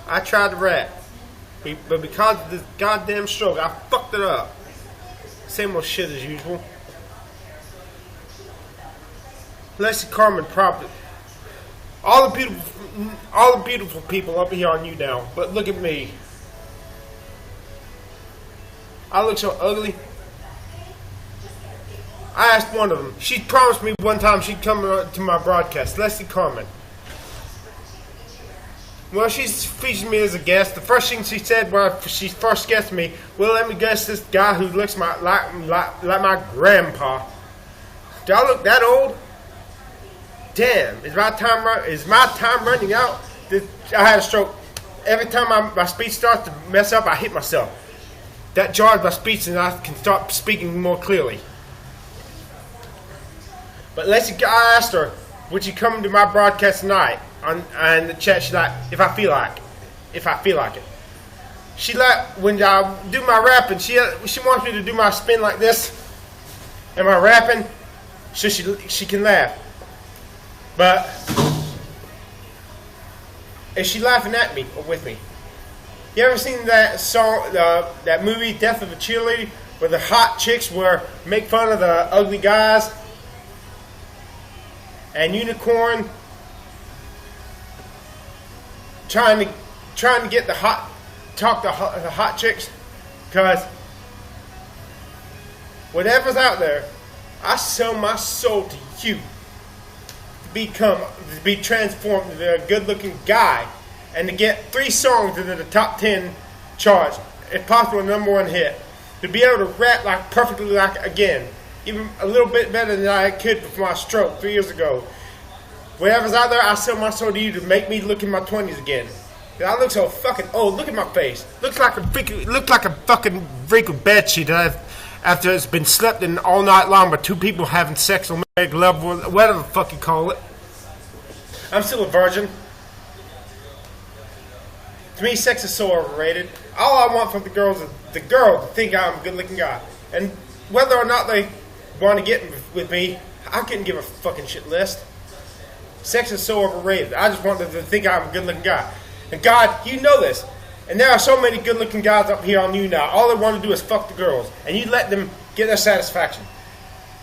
I tried to rap. But because of this goddamn stroke, I fucked it up. Same old shit as usual. Lexicarman probably. All the beautiful people up here on YouNow. But look at me. I look so ugly. I asked one of them. She promised me one time she'd come to my broadcast. Lexicarman. Well, she's featured me as a guest. The first thing she said when she first guessed me, well, let me guess this guy who looks like my grandpa. Do I look that old? Damn, is my time running out? I had a stroke. Every time my speech starts to mess up, I hit myself. That jars my speech and I can start speaking more clearly. But I asked her, would she come to my broadcast tonight? On the chat, she's like, if I feel like it. She like, when I do my rapping, she wants me to do my spin like this. Am I rapping? So she can laugh. But is she laughing at me or with me? You ever seen that song, that movie Death of a Cheerleader, where the hot chicks make fun of the ugly guys? And Unicorn trying to get the hot chicks, because whatever's out there, I sell my soul to you to be transformed into a good-looking guy, and to get 3 songs into the top 10 charts, if possible, a #1 hit, to be able to rap perfectly like again, even a little bit better than I could before my stroke 3 years ago. Whatever's out there, I sell my soul to you to make me look in my 20s again. I look so fucking old. Look at my face. Looks like a fucking wrinkled bedsheet after it's been slept in all night long by 2 people having sex or make love, or whatever the fuck you call it. I'm still a virgin. To me, sex is so overrated. All I want from the girls is the girl to think I'm a good-looking guy, and whether or not they want to get with me, I couldn't give a fucking shit list. Sex is so overrated. I just want them to think I'm a good-looking guy. And God, you know this. And there are so many good-looking guys up here on YouNow. All they want to do is fuck the girls. And you let them get their satisfaction.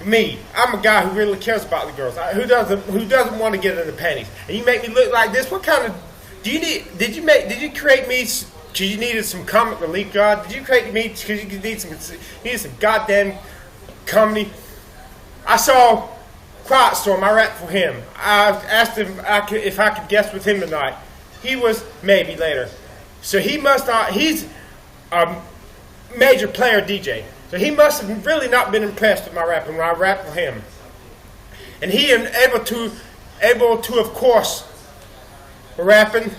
Me, I'm a guy who really cares about the girls. Who doesn't want to get in the panties? And you make me look like this? What kind of... Did you create me because you needed some comic relief, God? Did you create me because you needed some goddamn comedy? I saw Quiet Storm. I rapped for him. I asked him if I could guest with him tonight. He was maybe later. So he must not, he's a major player DJ. So he must have really not been impressed with my rapping when I rapped for him. And he is able to of course, rapping.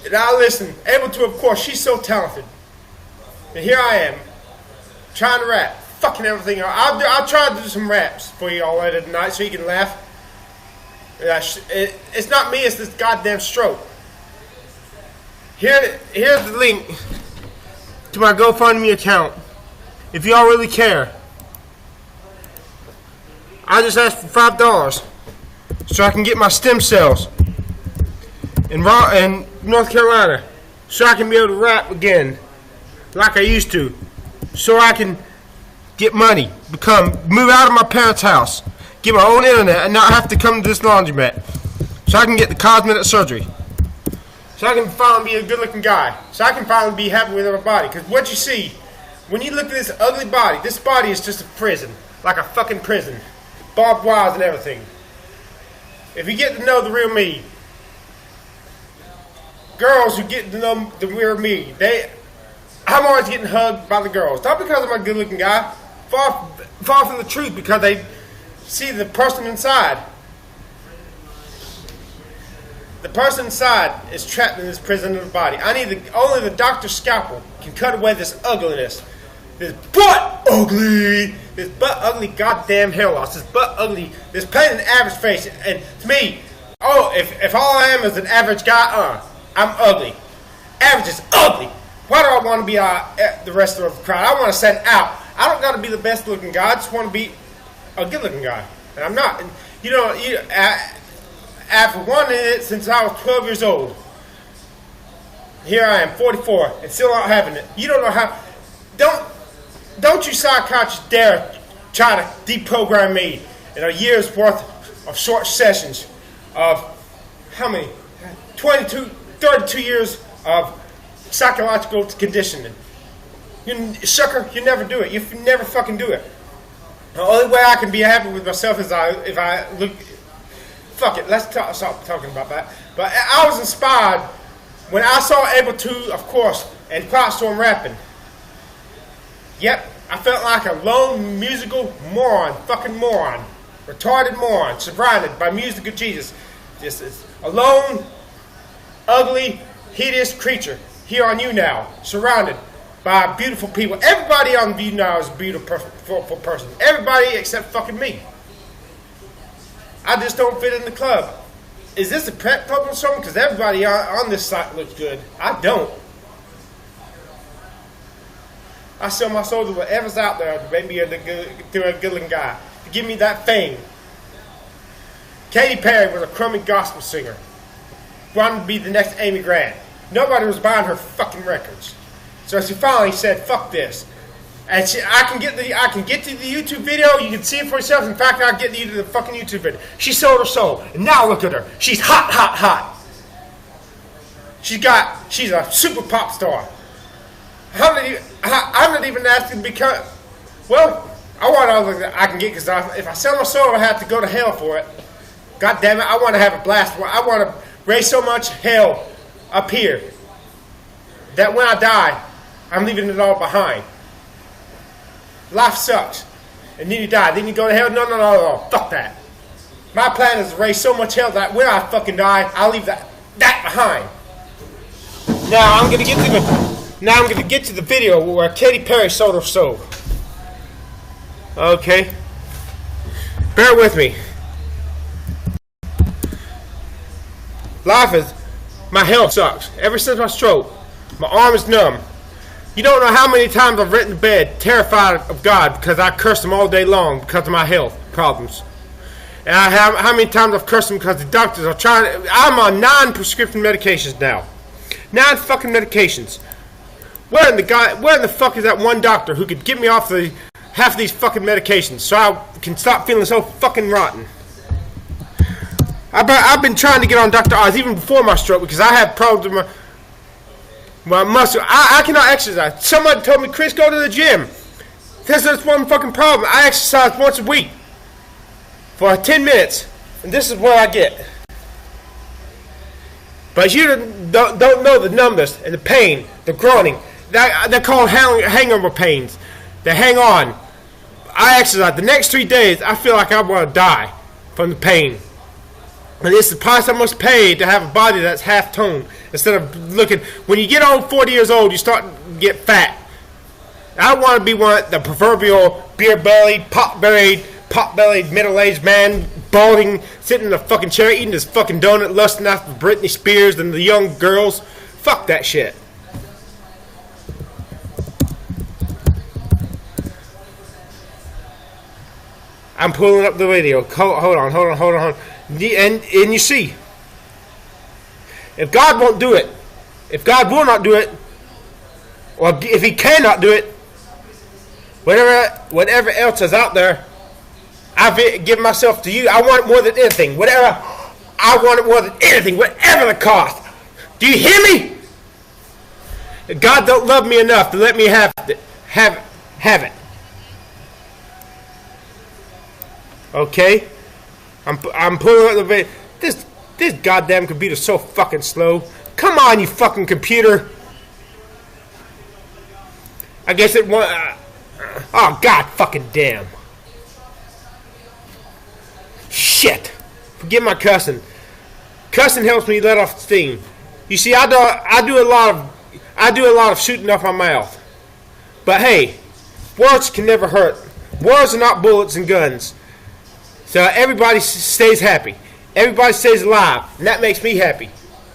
And I listen, able to of course, she's so talented. And here I am, trying to rap, fucking everything up. I'll try to do some raps for you all later tonight so you can laugh. It's not me, it's this goddamn stroke. Here's the link to my GoFundMe account. If y'all really care, I just asked for $5 so I can get my stem cells in North Carolina, so I can be able to rap again like I used to, so I can get money, move out of my parents' house, get my own internet, and not have to come to this laundromat, so I can get the cosmetic surgery. So I can finally be a good-looking guy. So I can finally be happy with my body. Because what you see, when you look at this ugly body, this body is just a prison. Like a fucking prison. Barbed wires and everything. If you get to know the real me, girls who get to know the real me, I'm always getting hugged by the girls. Not because I'm a good-looking guy. Far from the truth, because they see the person inside. The person inside is trapped in this prison of the body. Only the doctor's scalpel can cut away this ugliness. This butt ugly goddamn hair loss. This butt ugly, this plain and average face. And to me, if all I am is an average guy, I'm ugly. Average is ugly. Why do I want to be the rest of the crowd? I want to stand out. I don't got to be the best looking guy. I just want to be a good looking guy. And I'm not. And, I've wanted it since I was 12 years old. here I am, 44, and still not having it. You don't know how. Don't you psychiatrists dare try to deprogram me in a year's worth of short sessions of how many? 32 years of psychological conditioning. You sucker, you never do it. You never fucking do it. The only way I can be happy with myself is if I look. Fuck it, let's stop talking about that. But I was inspired when I saw Able2, of course, and Quietstorm rapping. Yep, I felt like a lone musical moron, fucking moron, retarded moron, surrounded by music of Jesus. This is a lone, ugly, hideous creature here on YouNow, surrounded by beautiful people. Everybody on YouNow is a beautiful person. Everybody except fucking me. I just don't fit in the club. Is this a prep club or something? Because everybody on this site looks good. I don't. I sell my soul to whatever's out there to make me a good-looking guy. To give me that fame. Katy Perry was a crummy gospel singer. Wanted to be the next Amy Grant. Nobody was buying her fucking records. So she finally said, fuck this. And I can get to the YouTube video. You can see it for yourself. In fact, I'll get you to the fucking YouTube video. She sold her soul, and now look at her. She's hot, hot, hot. She's a super pop star. I'm not even asking because, well, I want all that I can get because if I sell my soul, I have to go to hell for it. God damn it, I want to have a blast. I want to raise so much hell up here that when I die, I'm leaving it all behind. Life sucks. And then you die. Then you go to hell. No. Fuck that. My plan is to raise so much hell that when I fucking die, I'll leave that behind. Now I'm gonna get to the video where Katy Perry sold her soul. Okay. Bear with me. My health sucks. Ever since my stroke, my arm is numb. You don't know how many times I've written to bed terrified of God because I cursed him all day long because of my health problems. And how many times I've cursed him because the doctors are trying. I'm on 9 prescription medications now. 9 fucking medications. Where in the fuck is that one doctor who could get me off half of these fucking medications so I can stop feeling so fucking rotten? I've been trying to get on Dr. Oz even before my stroke because I had problems with my muscle. I cannot exercise. Somebody told me, Chris, go to the gym. That's one fucking problem. I exercise once a week for 10 minutes, and this is what I get. But you don't know the numbness and the pain, the groaning. They're called hangover pains. They hang on. I exercise. The next 3 days, I feel like I want to die from the pain. And it's the price I must pay to have a body that's half-toned. Instead of looking, when you get on 40 years old, you start to get fat. I want to be the proverbial beer-bellied, pot-bellied, middle-aged man, balding, sitting in a fucking chair, eating his fucking donut, lusting after Britney Spears and the young girls. Fuck that shit. I'm pulling up the video. Hold on. And you see, if God won't do it, if God will not do it, or if He cannot do it, whatever else is out there, I've given myself to you. I want it more than anything. I want it more than anything, whatever the cost. Do you hear me? God don't love me enough to let me have it. Okay? I'm pulling up the video. This goddamn computer's so fucking slow. Come on, you fucking computer. I guess it won't. Oh, god fucking damn. Shit. Forgive my cussing. Cussing helps me let off steam. You see, I do a lot of shooting off my mouth. But hey, words can never hurt. Words are not bullets and guns. So everybody stays happy. Everybody stays alive. And that makes me happy.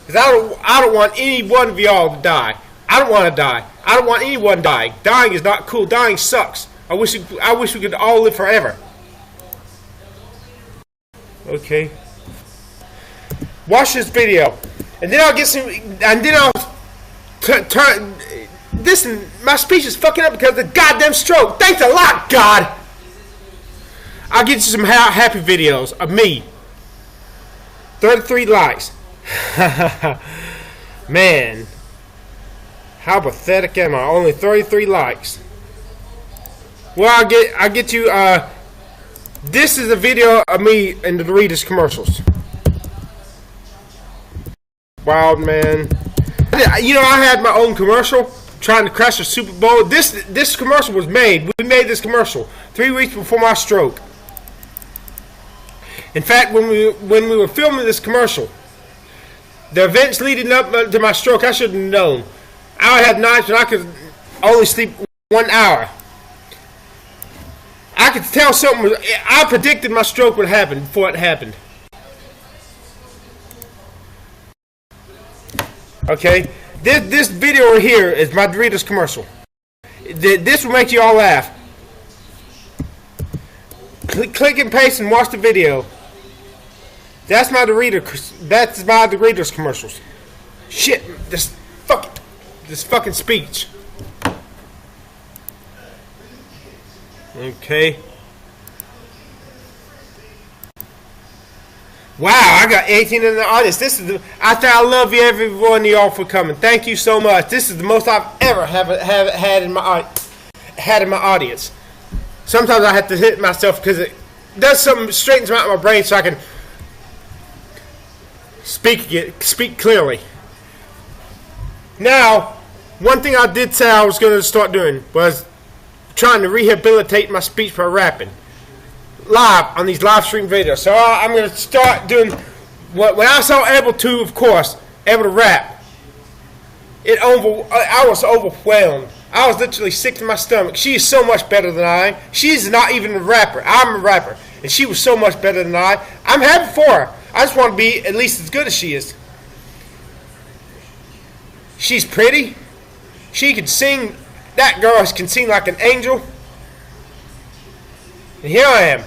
Because I don't want any one of y'all to die. I don't want to die. I don't want anyone dying. Dying is not cool. Dying sucks. I wish we could all live forever. Okay. Watch this video. And then I'll get some. And then my speech is fucking up because of the goddamn stroke. Thanks a lot, God. I'll get you some happy videos of me. 33 likes. Man, how pathetic am I? Only 33 likes. Well, I'll get you. This is a video of me in the Doritos commercials. Wild man. You know, I had my own commercial trying to crash the Super Bowl. This commercial was made. We made this commercial 3 weeks before my stroke. In fact, when we were filming this commercial, the events leading up to my stroke, I should have known. I had nights when I could only sleep 1 hour. I could tell something was. I predicted my stroke would happen before it happened. Okay, this video right here is my Doritos commercial. This will make you all laugh. Click and paste and watch the video. That's my Doritos commercials. Shit, this fucking speech. Okay. Wow, I got 18 in the audience. I love you, every one of y'all, for coming. Thank you so much. This is the most I've ever had in my audience. Sometimes I have to hit myself because it does something, straightens out my brain so I can speak clearly. Now, one thing I did say I was going to start doing was trying to rehabilitate my speech by rapping live on these live stream videos. So I'm going to start doing when I saw able to rap. I was overwhelmed. I was literally sick to my stomach. She is so much better than I am. She's not even a rapper. I'm a rapper, and she was so much better than I. I'm happy for her. I just want to be at least as good as she is. She's pretty. She can sing. That girl can sing like an angel. And here I am.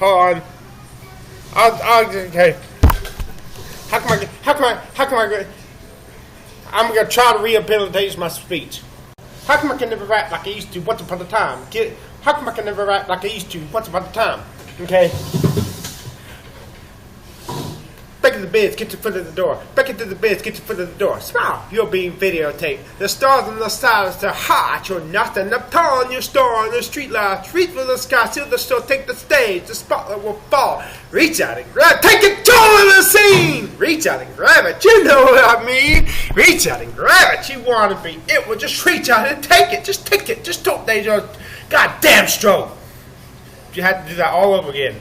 Hold on. Okay. How come I I'm gonna try to rehabilitate my speech. How come I can never rap like I used to once upon a time? How come I can never rap like I used to once upon a time? Okay. Back in the beds, get your foot in the door. Back into the beds, get your foot in the door. Smile, you're being videotaped. The stars on the silence are hot. You're nothing up tall on your store on the street lights. Reach for the sky, seal the store, take the stage. The spotlight will fall. Reach out and grab, take control of the scene. Reach out and grab it, you know what I mean. Reach out and grab it, you want to be. It will just reach out and take it. Just take it. Just don't take your goddamn stroke. You have to do that all over again.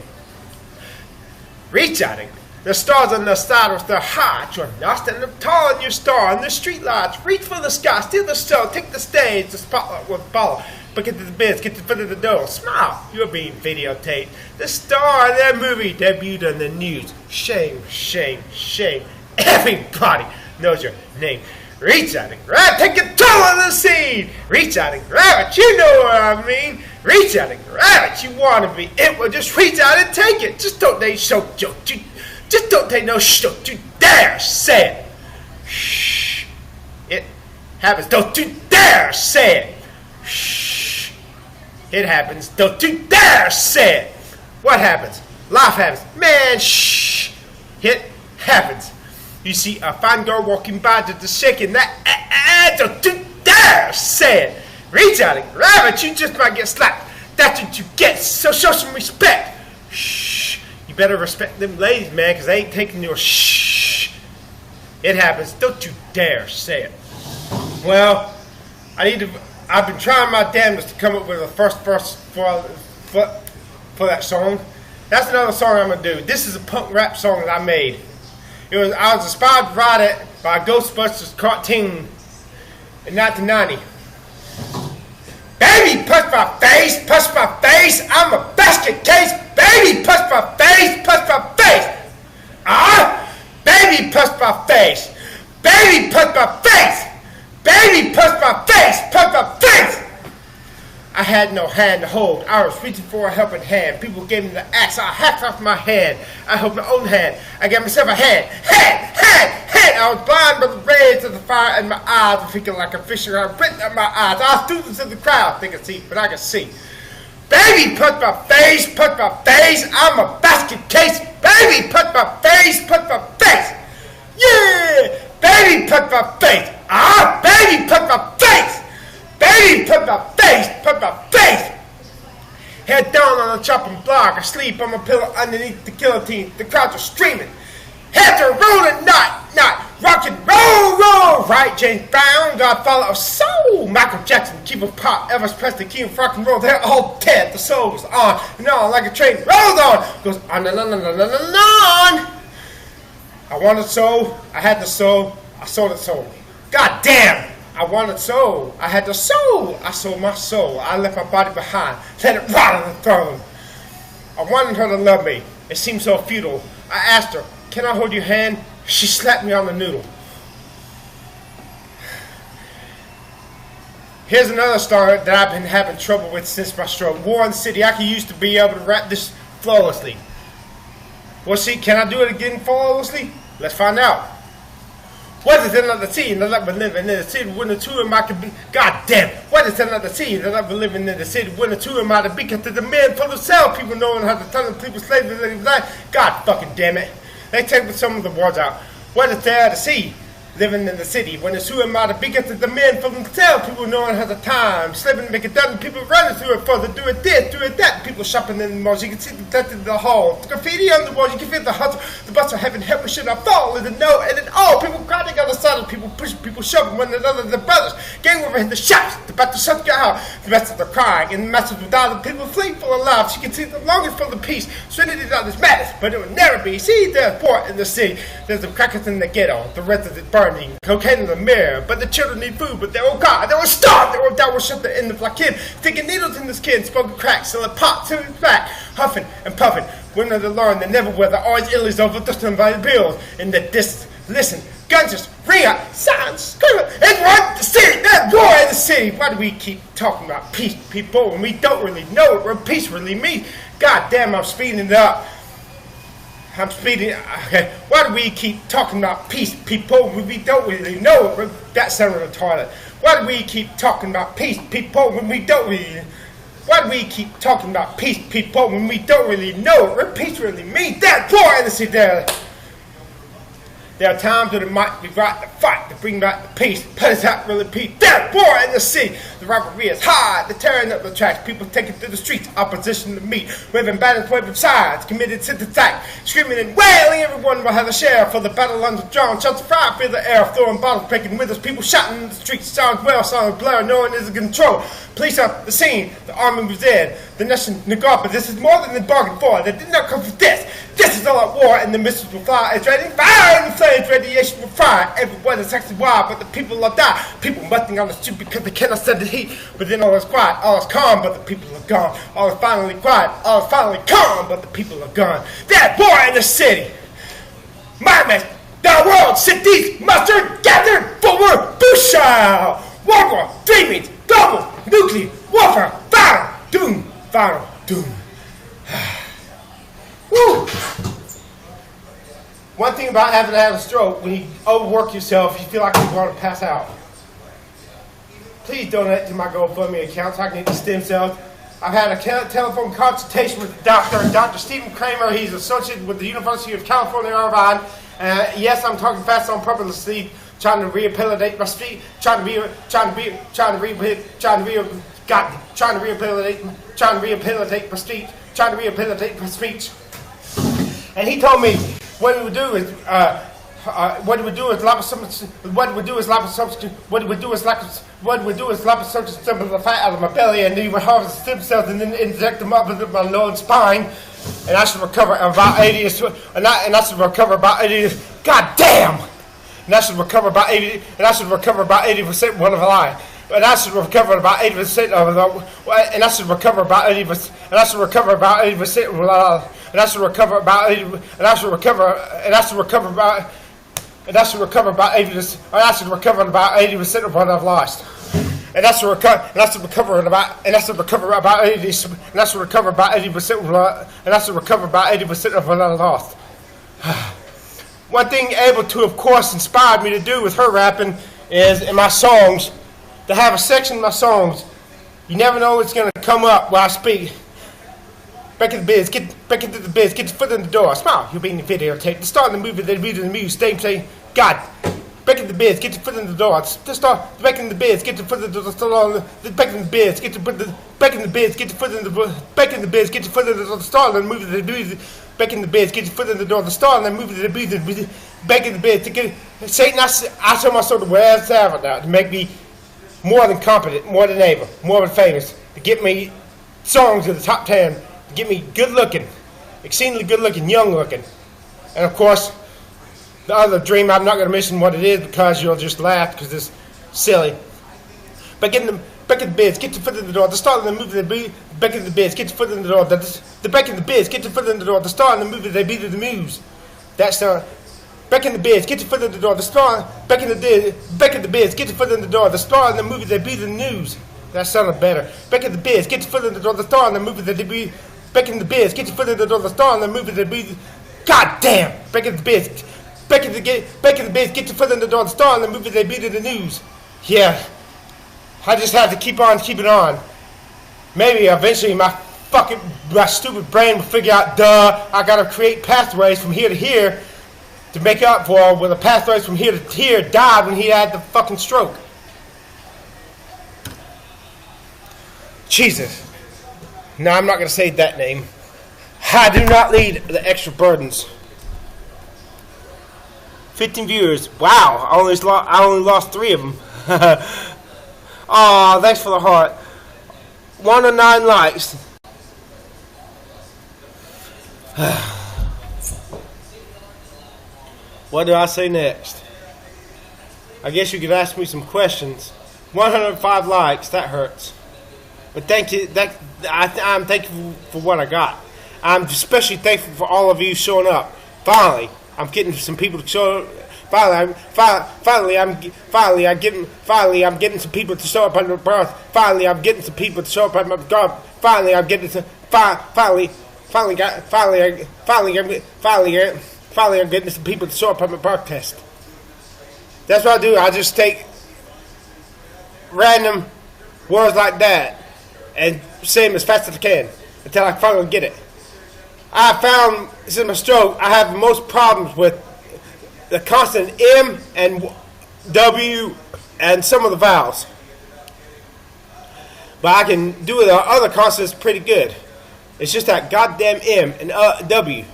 Reach out and the stars on the side of the hot. You're nothing up tall on your star on the street lights. Reach for the sky, steal the show, take the stage. The spotlight will follow. But get to the beds, get to the foot of the door. Smile, you're being videotaped. The star of that movie debuted on the news. Shame, shame, shame. Everybody knows your name. Reach out and grab, take control of the scene. Reach out and grab it, you know what I mean. Reach out and grab it, you want to be. It will just reach out and take it. Just don't they show joke. Just don't take no shit. You dare say it. Shh. It happens. Don't you dare say it. Shh. It happens. Don't you dare say it. What happens? Life happens. Man, shh. It happens. You see a fine girl walking by just shaking that. Don't you dare say it. Reach out and grab it. You just might get slapped. That's what you get. So show some respect. Shh. Better respect them ladies, man, because they ain't taking your shh. It happens. Don't you dare say it. Well, I've been trying my damnedest to come up with a first verse for that song. That's another song I'm gonna do. This is a punk rap song that I made. I was inspired to write it by a Ghostbusters cartoon in 1990. Baby, push my face, I'm a basket case. Baby, push my face, baby, push my face. Baby, push my face. Baby, push my face, I had no hand to hold. I was reaching for a helping hand. People gave me the axe. I hacked off my hand. I held my own hand. I gave myself a hand. Hand! I was blind by the rays of the fire in my eyes. I'm thinking like a fisher. I written up my eyes. I was through to the crowd. They can see, but I can see. Baby, punch my face. Punch my face. I'm a basket case. Baby, punch my face. Punch my face. Yeah! Baby, punch my face. Ah, baby, punch my face. Baby, punch my face. Punch my face. Head down on a chopping block. Asleep on my pillow underneath the guillotine. The crowds are streaming. Heads are rolling, not rock and roll. Right, James Brown, Godfather of soul. Michael Jackson, Keith of Pop, Elvis Presley, King of rock and roll. They're all dead. The soul goes on and on like a train rolls on. Goes on and on and on and on. I wanted soul. I had the soul. I sold it soul. God damn. I wanted soul. I had the soul. I sold my soul. I left my body behind. Let it rot on the throne. I wanted her to love me. It seemed so futile. I asked her, can I hold your hand? She slapped me on the noodle. Here's another story that I've been having trouble with since my stroke. War in the City. I used to be able to rap this flawlessly. Well, see, can I do it again flawlessly? Let's find out. What is another tea that I've been living in the city when the two of my could be? God damn! What is another tea that I've been living in the city when the two of my to be? Because the man full of sale, people knowing how to turn people slaves and living life. God fucking damn it! They take some of the words out. What is there to see? Living in the city when the two of my to be? Because the man full of sale, people knowing how to time slipping, make it done. People running through it further, do it this, do it that. People shopping in the malls. You can see the dust in the hall, the graffiti on the walls. You can feel the hustle. The bus of heaven, help me should I fall in the no and then all. People crowding on the side, people pushing, people shoving one another. The brothers gang over in the shops. The battle shut go out. The masters are crying and the masters will die. The people flee full of lives. You can see the longest for the peace. Trinity dollars matters, but it will never be. See, there's poor in the city. There's the crackers in the ghetto. The residents burning. Cocaine in the mirror, but the children need food, but they will die, they will starve, they will die, will shut the end of like kid, sticking needles in the skin, smoking crack, selling pot to his back, huffing and puffing. Women to learn, they never wear the always illies over dusting by the bills. In the distance, listen, guns just ring out, signs, screaming, and run the city, that war in the city. Why do we keep talking about peace, people, when we don't really know what peace really means? God damn, I'm speeding it up. I'm speeding. Okay. Why do we keep talking about peace, people, when we don't really know it? That sounded on the toilet. Why do we keep talking about peace, people, when we don't really? Why do we keep talking about peace, people, when we don't really know what peace really means? That war in the city there. There are times when it might be right to fight to bring back the peace, but it's not really peace. That war in the city. The rivalry is high, the tearing up the tracks, people taking to the streets, opposition to meet, waving banners, waving signs, committed to the attack, screaming and wailing, everyone will have a share for the battle on the drawn, shots of fire, fill the air, throwing bottles, breaking windows, people shouting in the streets, sounds well, sounds blur, no one is in control. Police on the scene, the army was there, the nation neglected, but this is more than they bargained for, they did not come for this. This is all at war, and the missiles will fly. It's ready, fire, and the flames, radiation will fry. Everyone is actually wild, but the people will die. People musting on the street because they cannot stand the heat. But then all is quiet, all is calm, but the people are gone. All is finally quiet, all is finally calm, but the people are gone. That war in the city. My man, the world, cities, mustered, gathered, forward, bushel. War, dreaming, double, nuclear, warfare, final doom. Woo! One thing about having to have a stroke, when you overwork yourself, you feel like you're going to pass out. Please donate to my GoFundMe account so I can get the stem cells. I've had a telephone consultation with the doctor, Dr. Stephen Kramer. He's associated with the University of California, Irvine. Yes, I'm talking fast on purposely, trying to rehabilitate my speech, trying to rehabilitate my speech. And he told me what he would do is liposuction some of the fat out of my belly, and he would harvest stem cells and then inject them up into my lower spine, and I should recover about 80. And I should recover about 80. God damn! And I should recover about 80. And I should recover about 80% of a lie. And I should recover about 80% of the. And I should recover about 80%. And I should recover about 80% of and I should recover about 80. And I should recover. And I should recover about. And I should recover about 80%. And I should recover about 80% of what I've lost. and that's to recover, and that's to recover about, and that's to recover about 80, and that's to recover about 80%, and that's to recover about 80% of what I lost. One thing able to, of course, inspired me to do with her rapping is in my songs, to have a section in my songs. You never know what's going to come up while I speak. Back in the biz, get back into the biz, get your foot in the door. Smile, you'll be in the videotape. The star in the movie, they read the news. They say, God, back in the biz, get your foot in the door. The star, back in the biz, get your foot in the door. Back in the biz, get your foot in the back in the biz, get your foot in the back in the biz, get your foot in the door. The star in the movie, they do. Back in the biz, get your foot in the door. The star in the movie, they do. Back in the biz, to get Satan. I tell my soul to wear out now to make me more than competent, more than able, more than famous, to get me songs in the top 10, to get me good looking, exceedingly good looking, young looking. And of course, the other dream, I'm not going to mention what it is because you'll just laugh because it's silly. Back in the biz, get your foot in the door. The star in the movie, they be back in the biz, get your foot in the door. The back in the biz, get your foot in the door. The star in the movie, they be the news. That's back in the biz, get your foot in the door. The star back in the biz, get your foot in the door. The star in the movie, they be the news. That sounded better. Back in the biz, get your foot in the door. The star in the movie, they be back in the biz, get your foot in the door. The star in the movie, they be. God damn! Back in the biz, back in the biz, get your foot in the door. The star in the movie, they be the news. Yeah, I just have to keep on keeping on. Maybe eventually my stupid brain will figure out. I gotta create pathways from here to here to make up for where the pathways from here to here died when he had the fucking stroke. Jesus. No, I'm not going to say that name. I do not need the extra burdens. 15 viewers. Wow, I only lost 3 of them. Aw, thanks for the heart. 109 likes. What do I say next? I guess you could ask me some questions. 105 likes, that hurts. But thank you. I'm thankful for what I got. I'm especially thankful for all of you showing up. Finally, I'm getting some people to show up. Finally, I'm getting some people to show up on the birth. Finally, I'm getting some people to show up on my God. Finally, I'm getting some. Finally, I'm getting some people to show up on my birth test. That's what I do. I just take random words like that and say them as fast as I can until I finally get it. I found since my stroke, I have the most problems with the consonant M and W and some of the vowels. But I can do the other consonants pretty good. It's just that goddamn M and W.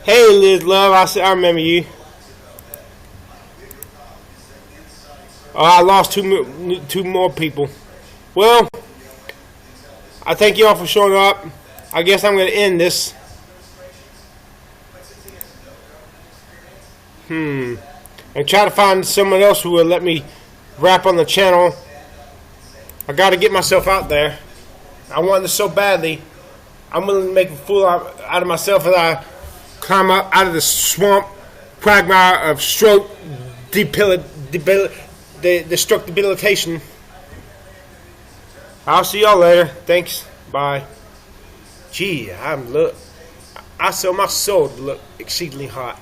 Hey Liz Love, I remember you. Oh, I lost two more people. Well, I thank you all for showing up. I guess I'm going to end this. And try to find someone else who will let me rap on the channel. I got to get myself out there. I want this so badly. I'm willing to make a fool out of myself as I climb up out of the swamp quagmire of stroke debilitation. I'll see y'all later. Thanks. Bye. Gee, I sell my soul to look exceedingly hot.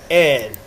And